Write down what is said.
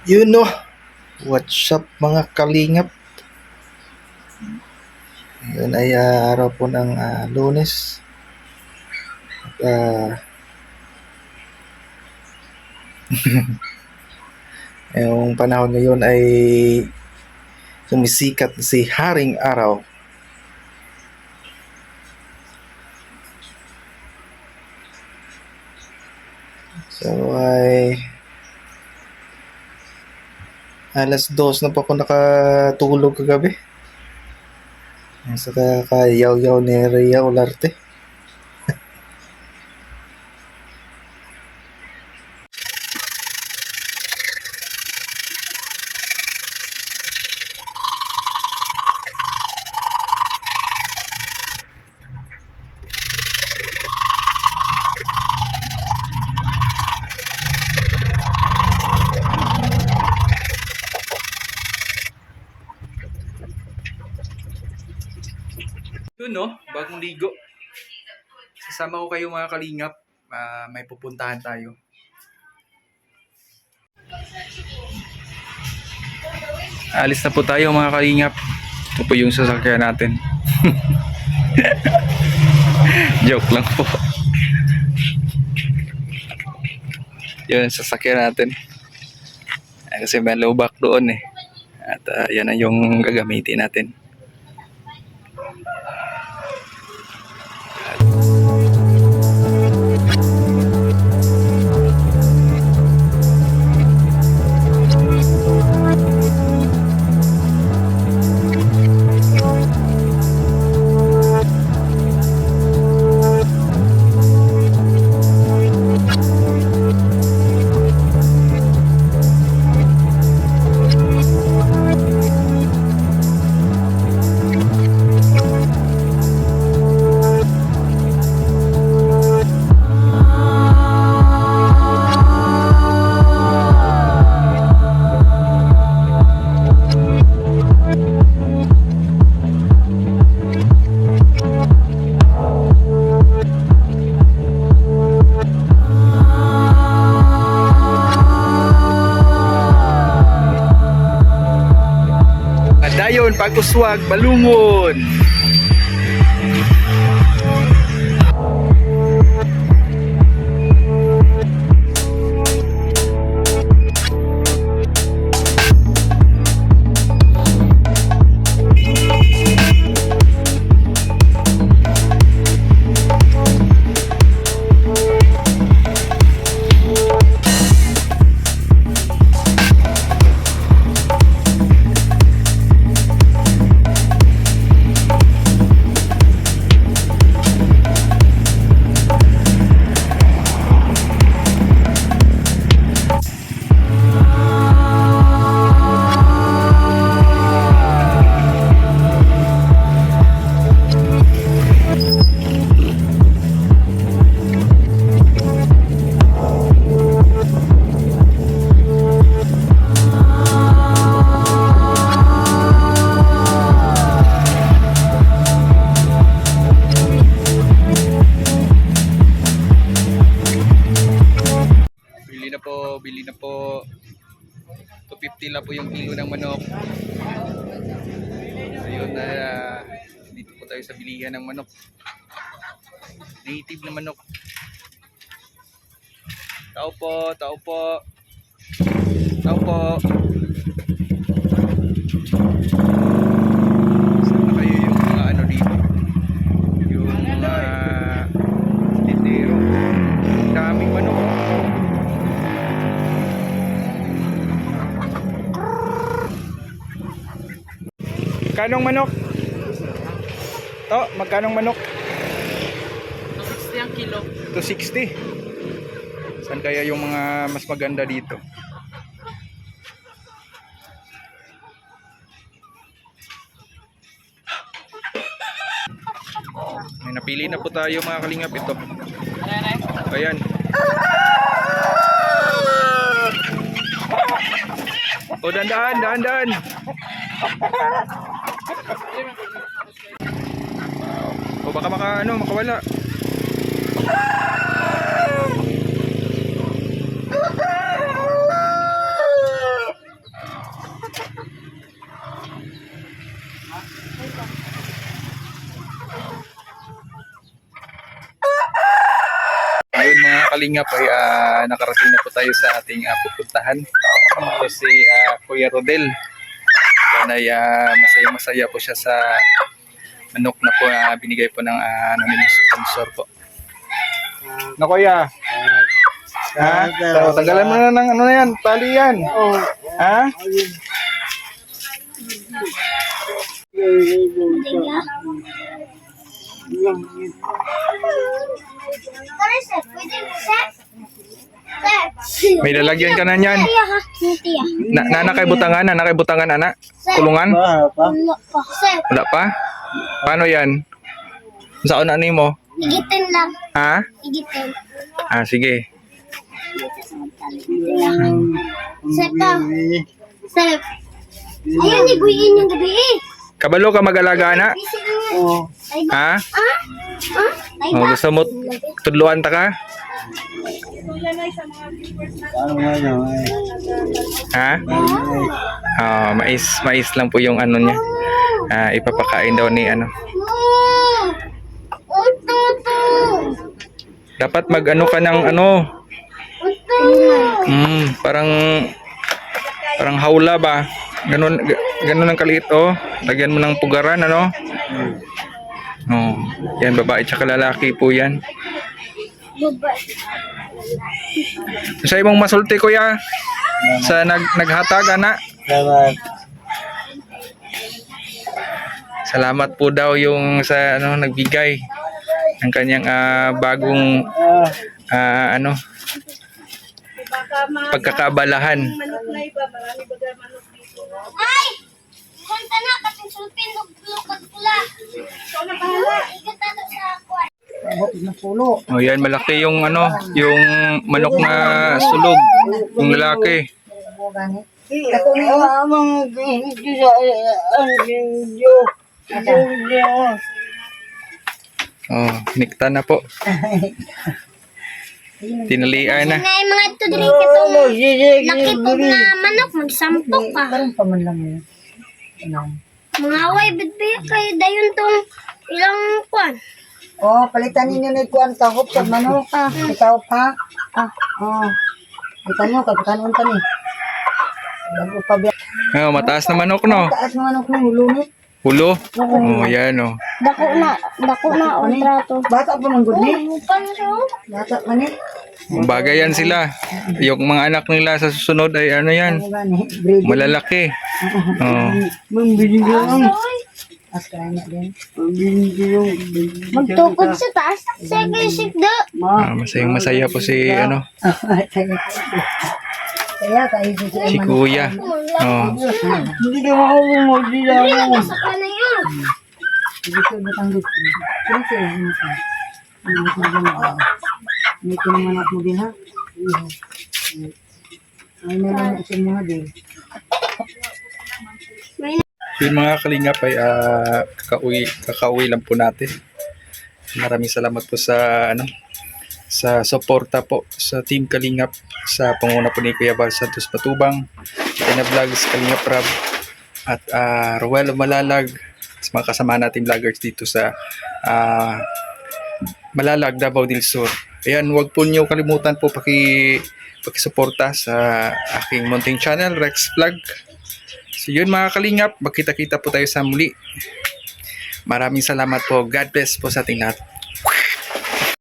Yun no, what's up mga kalingap? Yun ay araw po ng Lunes. At, yung panahon ngayon ay sumisikat si Haring Araw. So ay alas 2 na po ako nakatulog kagabi. Sa kakayaw-yaw ni Rhea Olarte. Yun no, bagong ligo. Sasama ko kayo mga kalingap. May pupuntahan tayo. Alis na po tayo mga kalingap. Ito po yung sasakyan natin. Joke lang po. Yun, sasakyan natin. Kasi may lubak doon eh. At yan na yung gagamitin natin. Dayon, Pag-Uswag, Balungon. Bili na po 250 lang po yung kilo ng manok. Ayun na dito po tayo sa bilihan ng manok, native na manok. Tao po, tao po, tao po. Sana kayo yung mga ano dito, yung mga tindero. Daming manok. Magkanong manok? To, magkanong manok? 260 ang kilo. 260. Saan kaya yung mga mas maganda dito? May napili na po tayo mga kalingap. Ito. Ayan. O, dandaan, dandaan. O baka makawala. kalingap ay nakarating na po tayo sa ating pupuntahan. Ito si Kuya Rodel. Yan ay masaya po siya sa manok na po binigay po ng namin yung sponsor po. Na Kuya? Ha? So, tanggalan mo na ng ano na yan, tali yan. Ha? May lalagyan ka na niyan. Nana kay butangan, ana? Kulungan? Wala pa? Paano yan? Saan na mo? Igitin lang. Ha? Igitin. Sige. Seka. Sep. Ayun, iguyin yung gabi eh. Kabalo ka mag-alaga na? Busy lang yan. Ay ba? Ha? Ay Oh, ba? gusto mo tudluan ta ka? Ha? Mais lang po yung ano niya. Ipapakain daw ni ano. Ututu. Dapat mag-ano ka ng ano. Parang hawla ba? Ganun ang kaliit oh. Lagyan mo ng pugaran ano? Oh, yan babae tsaka lalaki po yan. Sa imong masulti kuya sa naghatag ana. Salamat po daw yung sa ano nagbigay ng kanyang bagong pagkakaabalahan. Ay! Kanta na, kasing sulpin, lukad pula. Ikaw na bahala. Igat na sa ako. Oh, yan malaki yung ano, yung manok na sulog, yung lalaki. Oh, nikta na po. Tinalian na. Ngay mga ito din katong nakipog na manok, magsampok pa. Mga way, bitbiyak kayo dayon tong ilang kwan. Oh, palitan ninyo na ikuan kahop sa manok. Ikaw pa. Oh. Palitan nyo, kagkanon ka ni. Bago pa biyak. Oh, mataas na manok no. Taas ng manok ng hulunit. Hulo. Oh, yan oh. Dako na ang trato. Bata pa man gud ni. Mupan siya. Bata man ni. Bagay yan sila. Yung mga anak nila sa susunod ay ano yan, Ano gani? Breed. malalaki. Oh. Mambili lang. Ay, As kaya na din. magtukod sa taas. Sige, sikda. Masayang masaya po si ano, Kaya kayo si Kuya. Oh. Hindi ka makakumagdila Hindi na sa kana yun. Hindi ko batang dito. Kaya sila ano ka? Ano ka gano'n? Hindi ko naman ako din ha? Ay na lang sa mga din. Yung mga kalingap ay kakauwi lang po natin. Maraming salamat po sa ano, sa suporta po sa Team Kalingap sa panguna po ni Kuya Val Santos Matubang, Tina Vlogs, Kalingap Rab at Ruel Malalag, sa mga kasama nating vloggers dito sa Malalag, Davao del Sur. Ayan, huwag po niyo kalimutan po pakisuporta sa aking munting channel, Rex Vlog. So yun mga kalingap, magkita-kita po tayo sa muli. Maraming salamat po. God bless po sa ating lahat.